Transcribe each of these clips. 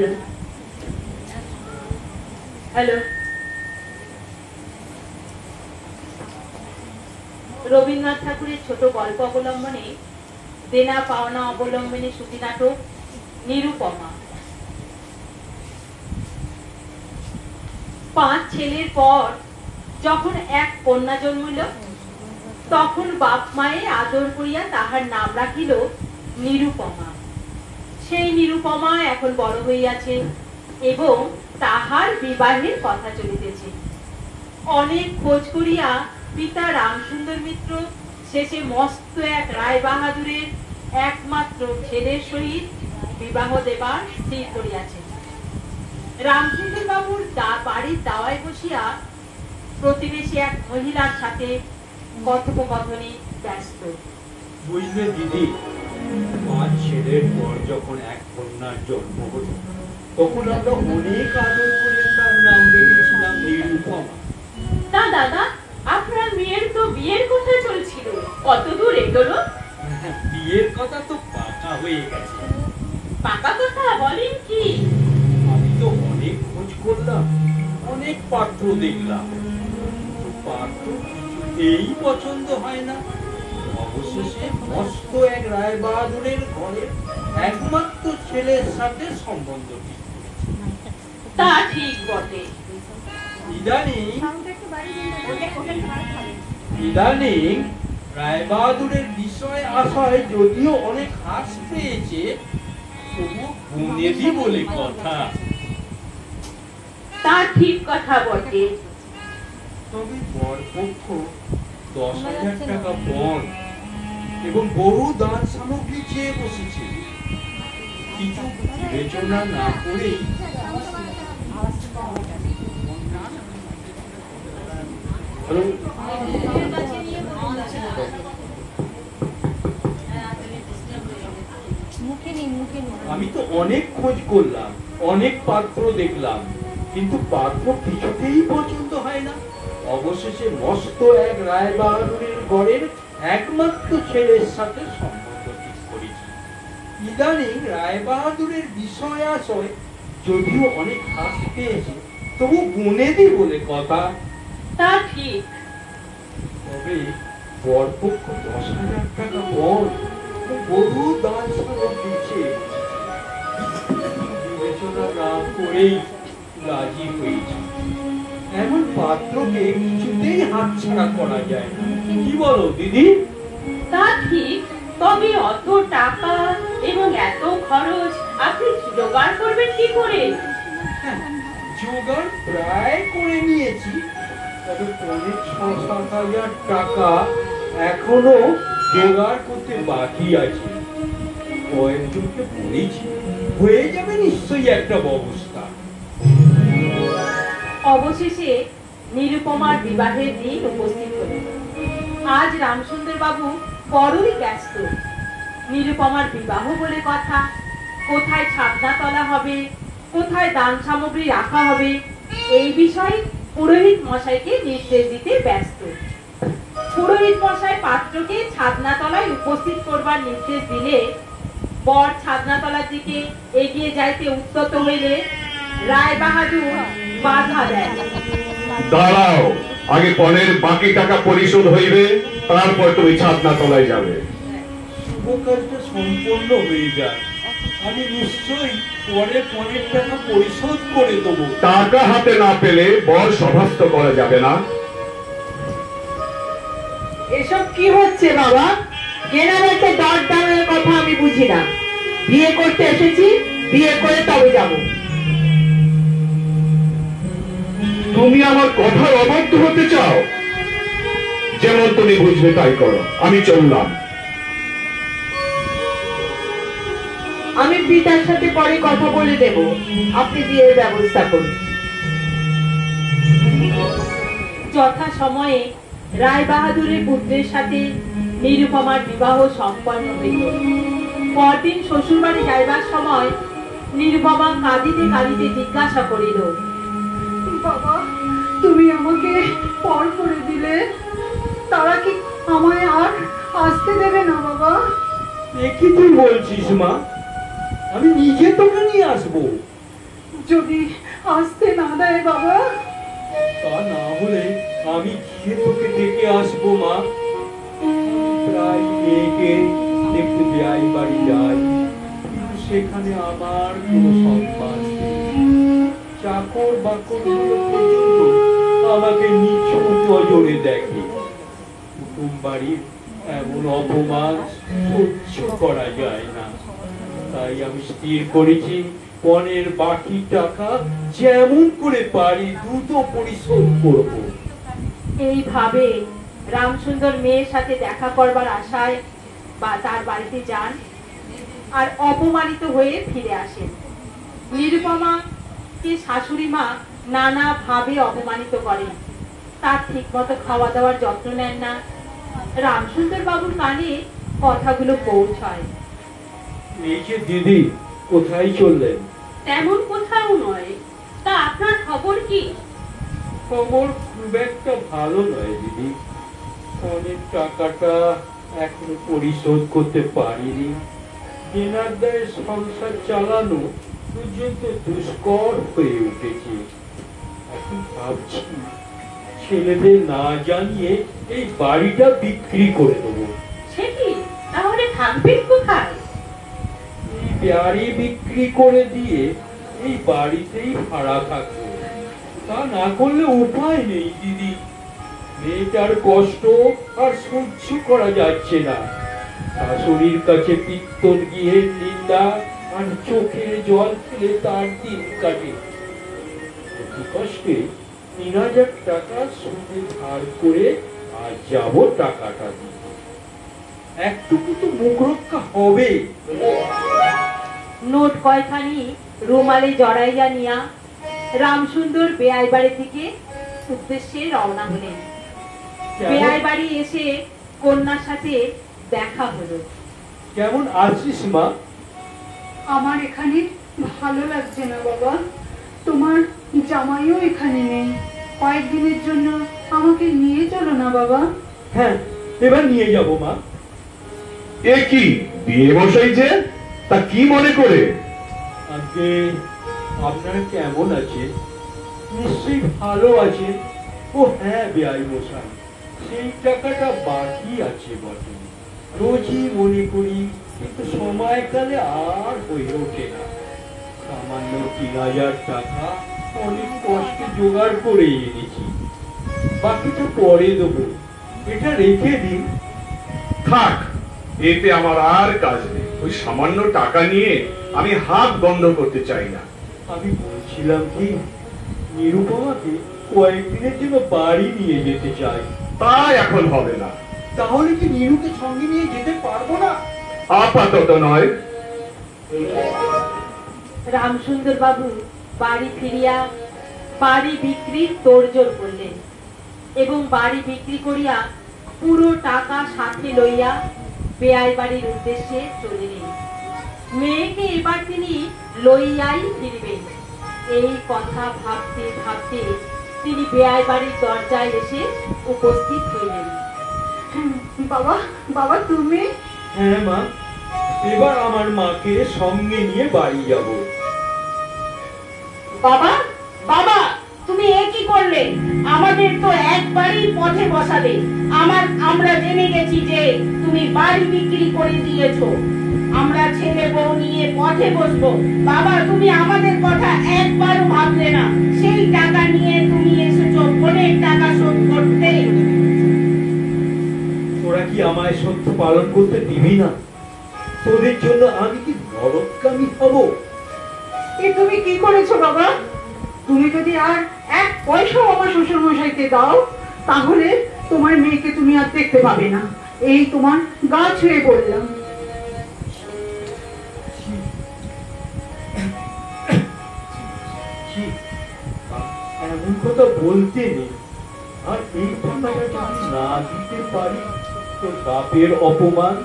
Hello hello, Rabindranath ঠাকুরের ছোট গল্প অবলম্বনে দেনা পাওনা অবলম্বনে শ্রুতি নাটক নিরুপমা। 5 ছেলের পর যখন এক কন্যা জন্মিল, তখন বাপ মায়ে আদর করিয়া তাহার নাম রাখিল নিরুপমা। সেই নিরুপমা এখন বড় হইয়াছে এবং তাহার বিবাহের কথা চলিতেছে। অনেক খোঁজ করিয়া পিতা রামসুন্দর মিত্র শেষে মস্ত এক রায় বাহাদুরের একমাত্র ছেলের সহিত বিবাহ দেবার স্থির করিয়াছেন। রামসুন্দর বাবুর বাড়ির দাওয়ায় বসিয়া প্রতিবেশী এক মহিলার সাথে কথোপকথনে ব্যস্ত। বুঝলে দিদি, 5 ছেলের পর যখন এক কন্যার জন্ম হল, তখন আমরা অনেক আদর করে তার নাম রেখেছিলাম নিরুপমা। তা দাদা, আপনার মেয়ের তো বিয়ের কথা চলছিল, কত দূর এগোলো? বিয়ের কথা তো পাকা হয়ে গেছে। পাকা কথা বলেন কি? আমি তো অনেক খোঁজ করলাম, অনেক পাত্র দেখলাম, পাত্র কিছুতেই পছন্দ হয় না। অবশেষে মস্ত এক রায় বাহাদুরের ঘরের একমাত্র ছেলের সাথে সম্বন্ধ ঠিক করেছে। তা ঠিক বটে। ইদানিং রায় বাহাদুরের বিষয় আশায় যদিও অনেক হ্রাস পেয়েছে, তবু গুণেদি বলে কথা। তা ঠিক কথা বটে। তবে বরপক্ষ 10,000 টাকা বন্ড এবং বহু দান সামগ্রী চেয়ে বসেছে। কিছু বিবেচনা না করেই আমি তো অনেক খোঁজ করলাম, অনেক পাত্র দেখলাম, কিন্তু পাত্র কিছুতেই পছন্দ হয় না। অবশেষে মস্ত এক রায় বাহাদুরের ঘরের একমাত্র ছেলের সাথে সম্বন্ধ ঠিক করেছি। ইদানিং রায় বাহাদুরের বিষয় আশয় যদিও অনেক হ্রাস পেয়েছে, তবু গুণেদি বলে কথা। তা ঠিক। তবে বরপক্ষ 10,000 টাকা বন্ড বহু দান সামগ্রী চেয়ে বিবেচনা না করেই রাজি হয়েছে। এমন পাত্রকে কিছুতেই হাতছাড়া করা যায় না, কি বলো দিদি? তা ঠিক। তবে অত টাকা এবং এত খরচ আপনি জোগাড় করবেন কি করে? জোগাড় প্রায় করে নিয়েছি, তবে 6-7 হাজার টাকা এখনো জোগাড় করতে বাকি আছে। কয়েকজনকে বলেছি, হয়ে যাবে নিশ্চয়ই একটা ব্যবস্থা। অবশেষে নিরুপমার বিবাহের দিন উপস্থিত হল। আজ রামসুন্দর বাবু বড়ই ব্যস্ত। নিরুপমার বিবাহ বলে কথা, কোথায় ছাদনা তলা হবে, কোথায় দান সামগ্রী রাখা হবে, এই বিষয়ে পুরোহিত মশাইকে নির্দেশ দিতে ব্যস্ত। পুরোহিত মশাই পাত্রকে ছাদনা তলায় উপস্থিত করবার নির্দেশ দিলে বর ছাদনা তলার দিকে এগিয়ে যাইতে উদ্যত হইলে রায় বাহাদুর বাধা দেয়। দাঁড়াও, আগে পণের বাকি টাকা পরিশোধ হইবে, তারপর তুমি ছাদনা তলায় যাবে। শুভ কাজটা সম্পূর্ণ হয়ে যায়, আমি নিশ্চয়ই পরে পণের টাকা পরিশোধ করে দেবো। টাকা হাতে না পেলে বর সভাস্থ করা যাবে না। এসব কি হচ্ছে বাবা? কেনাবেচে দর দামের কথা আমি বুঝি না। বিয়ে করতে এসেছি, বিয়ে করে তবে যাব। তুমি আমার কথার অবাধ্য হতে চাও? যেমন তুমি বুঝবে তাই করো, আমি চললাম। আমি পিতার সাথে পরে কথা বলে দেব, আপনি বিয়ের ব্যবস্থা করুন। যথা সময়ে রায় বাহাদুরের পুত্রের সাথে নিরুপমার বিবাহ সম্পন্ন হইল। পরদিন শ্বশুর বাড়ি যাইবার সময় নিরুপমা কাঁদিতে কাঁদিতে জিজ্ঞাসা করিল, বাবা, তুমি আমাকে পর করে দিলে, তারা কি আমায় আর আসতে দেবে না বাবা? কি তুই বলছিস মা? আমি নিজে তোকে নিয়ে আসবো। যদি আসতে না দেয় বাবা? তা না হলে আমি গিয়ে তোকে ডেকে আসবো মা। প্রায় মেয়েকে দেখতে বেয়াই বাড়ি যাই, কিন্তু সেখানে আমার কোনো সম্মান নেই। চাকর বাকর পর্যন্ত আমাকে নিচু নজরে দেখে। কুটুম বাড়ির এমন অপমান সহ্য করা যায় না। তাই আমি স্থির করেছি পণের বাকি টাকা যেমন করে পারি দ্রুত পরিশোধ করব। এইভাবে রামসুন্দর মেয়ের সাথে দেখা করবার আশায় বা তার বাড়িতে যান আর অপমানিত হয়ে ফিরে আসেন। নিরুপমা কে শাশুড়ি মা নানা ভাবে অপমানিত করেন। তার ঠিক মতো খাওয়া দাওয়ার যত্ন নেন না। রামসুন্দর বাবুর কানে কথাগুলো পৌঁছায়। এই যে দিদি, কোথায় চললেন? তেমন কোথাও নয়, তা আপনার খবর কি? খবর খুব একটা ভালো নয় দিদি। অনেক টাকাটা এখনো পরিশোধ করতে পারিনি। কেনার দায়ে সংসার চালানো পর্যন্ত দুষ্কর হয়ে উঠেছে। এখন ভাবছি ছেলেদের না জানিয়ে এই বাড়িটা বিক্রি করে দেবো। সে কি, তাহলে থাকবেন কোথায়? এই বাড়ি বিক্রি করে দিয়ে এই বাড়িতেই ভাড়া থাকবো। তা না করলে উপায় নেই দিদি। মেয়েটার কষ্ট আর সহ্য করা যাচ্ছে না। শাশুড়ির কাছে পিত্তর গিয়ে নিন্দা আর চোখের জল ফেলে তার দিন কাটে। অতি কষ্টে ৩,০০০ টাকা সুদে ধার করে আজ যাব টাকাটা দিতে। একটুকু তো মুখ রক্ষা হবে। নোট কয়খানি রুমালে জড়াইয়া নিয়া রামসুন্দর বেয়াই বাড়ি থেকে উদ্দেশ্যে রওনা হলেন। বেয়াই বাড়ি এসে কন্যার সাথে দেখা হলো। কেমন আছিস মা? আমার এখানে ভালো লাগছে না বাবা। তোমার জামাইও এখানে নেই। কয়েকদিনের জন্য আমাকে নিয়ে চলো না বাবা। হ্যাঁ, এবার নিয়ে যাব মা। এ কি বিয়ে বসাইছে? তা কি মনে করে? আজকে আপনারা কেমন আছেন? নিশ্চয়ই ভালো আছেন। ও হ্যাঁ বেয়াই মশাই, সেই টাকাটা বাকি আছে বটে। রোজই মনে করি, কিন্তু সময়কালে আর হয়ে ওঠে না। সামান্য ৩,০০০ টাকা অনেক কষ্টে জোগাড় করে এনেছি। বাকিটা পরে দেবো, এটা রেখে দিন। থাক, এতে আমার আর কাজ নেই। ওই সামান্য টাকা নিয়ে আমি হাত বন্ধ করতে চাই না। আমি বলছিলাম কি, নিরুপমাকে কয়েকদিনের জন্য বাড়ি নিয়ে যেতে চাই। তা এখন হবে না। তাহলে কি নিরুকে সঙ্গে নিয়ে যেতে পারবো না? আপাতত নয়। রামসুন্দর বাবু বাড়ি ফিরিয়া বাড়ি বিক্রির তোড়জোড় করলেন এবং বাড়ি বিক্রি করিয়া পুরো টাকা সাথে লইয়া বেয়াই বাড়ির উদ্দেশ্যে চলিলেন। মেয়েকে এবার তিনি লইয়াই ফিরবেন, এই কথা ভাবতে ভাবতে তিনি বেয়াই বাড়ির দরজায় এসে উপস্থিত হইলেন। বাবা, বাবা তুমি? হ্যাঁ মা, এবার আমার মাকে সঙ্গে নিয়ে বাড়ি যাব। বাবা, বাবা, তুমি এ কি করলে? আমাদের তো একবারই পথে বসালে। আমরা জেনে গেছি যে তুমি বাড়ি বিক্রি করে দিয়েছো। আমরা ছেলে বউ নিয়ে পথে বসবো। বাবা, তুমি আমাদের কথা একবারও ভাবলে না। সেই টাকা নিয়ে তুমি এসেছো অনেক টাকা শোধ করতে। তোরা কি আমায় সত্য পালন করতে দিবি না? তোদের জন্য আমি কি নরকগামী হব? এ তুমি কি করেছো বাবা? তুমি যদি আর এক পয়সাও আমার শ্বশুর মশাইকে দাও, তাহলে তোমার মেয়েকে তুমি আর দেখতে পাবে না। এই তোমার গা ছুঁয়ে বললাম। ছি, এমন কথা বলতে নেই। আর এই টাকাটা যদি না দিতে পারি তো বাপের অপমান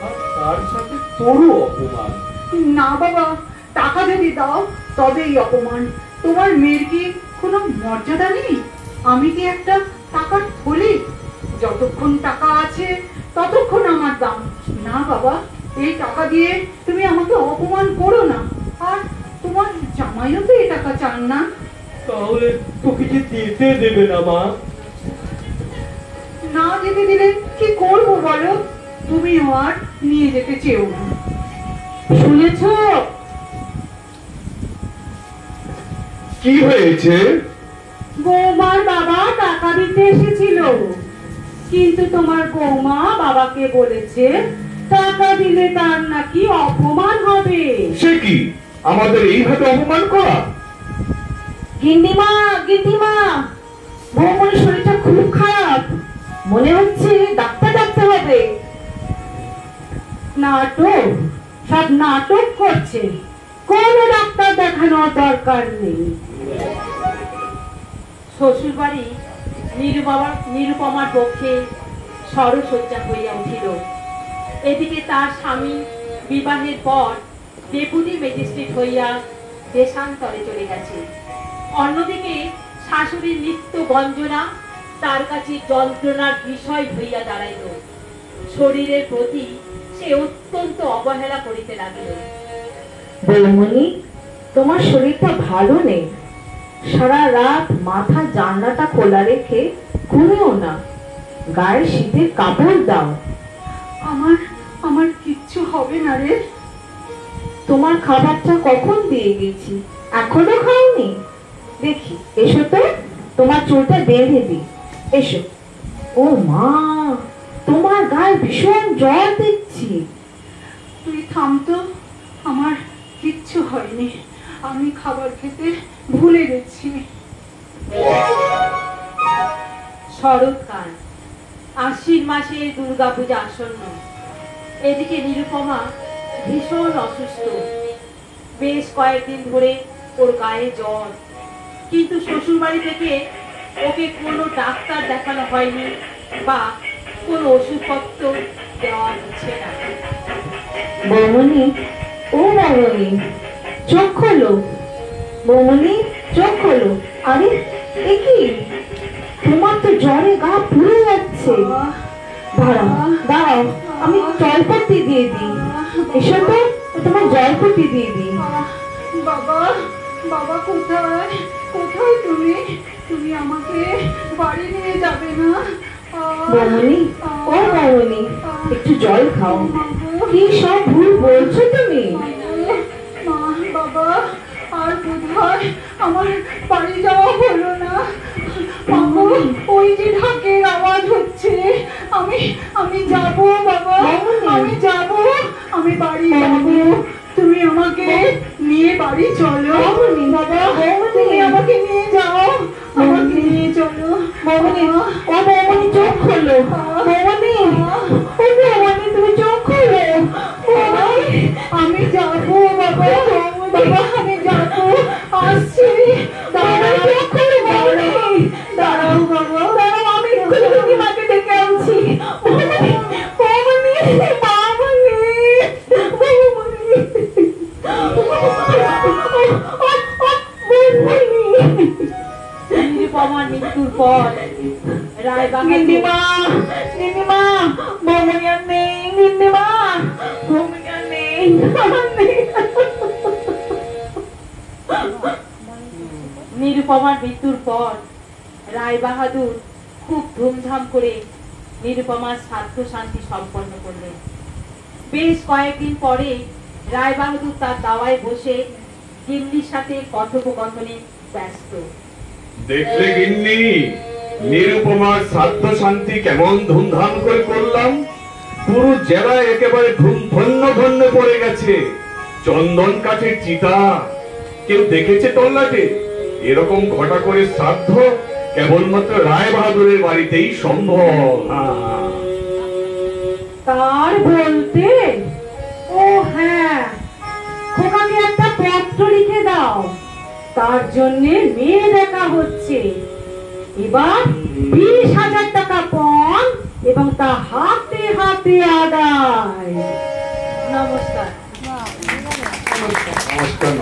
আর তার সাথে তোরও অপমান। না বাবা, টাকা যদি দাও তবেই অপমান। তোমার মেয়ের কি কোনো মর্যাদা নেই? আমি কি একটা টাকার থলি? যতক্ষণ টাকা আছে ততক্ষণ আমার দাম। না বাবা, এই টাকা দিয়ে তুমি আমাকে অপমান করো না। আর তোমার জামাইও তো এ টাকা চান না। তাহলে তোকে যে যেতে দেবে না মা? না যেতে দিলে কি করবো বলো? তুমিও আর নিয়ে যেতে চেও না। শুনেছ? কি হয়েছে? বৌমার বাবা টাকা দিতে এসেছিল, কিন্তু তোমার বৌমা বাবাকে বলেছে টাকা দিলে তার নাকি অপমান হবে। সে কি আমাদের এইভাবে অপমান করা? গিন্নিমা, গিন্নিমা, বৌমনির শরীরটা খুব খারাপ, মনে হচ্ছে ডাক্তার ডাকতে হবে। নাটক, সব নাটক করছে, কোনো ডাক্তার দেখানোর দরকার নেই। শ্বশুর বাড়ি নিরুপমার পক্ষে সরসজ্জা হইয়া উঠিল। এদিকে তার স্বামী বিবাহের পর ডেপুটি ম্যাজিস্ট্রেট হইয়া দেশান্তরে চলে গেছে। অন্যদিকে শাশুড়ির নিত্য গঞ্জনা তার কাছে যন্ত্রণার বিষয় হইয়া দাঁড়াইল। শরীরের প্রতি সে অত্যন্ত অবহেলা করিতে লাগিল। বৌমনি, তোমার শরীরটা ভালো নেই, সারা রাত মাথা জানলাটা খোলা রেখে ঘুমিও না, গায়ে শীতের কাপড় দাও। আমার কিচ্ছু হবে না রে। তোমার খাবারটা কখন দিয়ে গেছি, এখনো খাওনি? দেখি, এসো তো, তোমার চুলটা বেঁধে দি, এসো। ও মা, তোমার গায়ে ভীষণ জ্বর দেখছি। তুই থাম তো, আমার কিচ্ছু হয়নি, আমি খাবার খেতে ভুলে গেছি। শরৎকাল, আশ্বিন মাসে দুর্গাপূজা আসন্ন। এদিকে নিরুপমা ভীষণ অসুস্থ, বেশ কয়েকদিন ধরে ওর গায়ে জ্বর, কিন্তু শ্বশুর বাড়ি থেকে ওকে কোনো ডাক্তার দেখানো হয়নি বা কোনো ওষুধপত্র দেওয়া হচ্ছে না। বৌমনি, ও বৌমনি, চোখ খোলো। বৌমনি, চোখ খোলো। আরে এ কি, তোমার তো জ্বরে গা পুড়ে যাচ্ছে। দাঁড়াও দাঁড়াও, আমি জলপট্টি দিয়ে দিই। এসো তো, তোমার জলপট্টি দিয়ে দিই। বাবা, বাবা কোথায়? কোথায় তুমি? তুমি আমাকে বাড়ি নিয়ে যাবে না? বৌমনি, ও বৌমনি, একটু জল খাও। কি সব ভুল বলছো তুমি? মা, বাবা, আর কোথায় আমার বাড়ি যাওয়া হলো না। বাবু, ওই যে ঢাকের আওয়াজ হচ্ছে, আমি যাবো বাবা, আমি যাবো, আমি বাড়ি যাবো। তুমি আমাকে নিয়ে বাড়ি চলো বাবা, তুমি আমাকে নিয়ে যাও, আমাকে নিয়ে চলো। বৌমনি, ও বৌমনি, চোখ খোলো। বৌমনি, ও বৌমনি, তুমি চোখ খোলো। আমি যাবো বাবা, বাবা আমি যাবো, আসছি। দাঁড়াও, দাঁড়াও বাবা, দাঁড়াও, আমি এক্ষুনি মাকে ডেকে আনছি। বৌমনি, বৌমনি, মামনি, বৌমনি, নিরুপমার মৃত্যুর পর রায়বাগান নিন্দিমা, নিন্দিমা, বৌমনি আর নেই। নিন্দিমা, বৌমনি আর নেই। নিরুপমার মৃত্যুর পর রায়বাহাদুর খুব ধুমধাম করে নিরুপমার শ্রাদ্ধ শান্তি সম্পন্ন করলেন। বেশ কয়েকদিন পরে রায়বাহাদুর তার দাওয়ায় বসে গিন্নির সাথে কথোপকথনে ব্যস্ত। দেখলে গিন্নি, নিরুপমার শ্রাদ্ধ শান্তি কেমন ধুমধাম করে করলাম। পুরো জেলায় একেবারে ধন্য ধন্য পড়ে গেছে। চন্দন কাঠের চিতা, কেউ দেখেছে তল্লাটে? এরকম ঘটা করে শ্রাদ্ধ কেবলমাত্র রায় বাহাদুরের বাড়িতেই সম্ভব। তার বলতে, ও হ্যাঁ, খোকাকে একটা পত্র লিখে দাও, তার জন্য মেয়ে দেখা হচ্ছে। এবার 20,000 টাকা পণ এবং তা হাতে হাতে আদায়। নমস্কার। নমস্কার।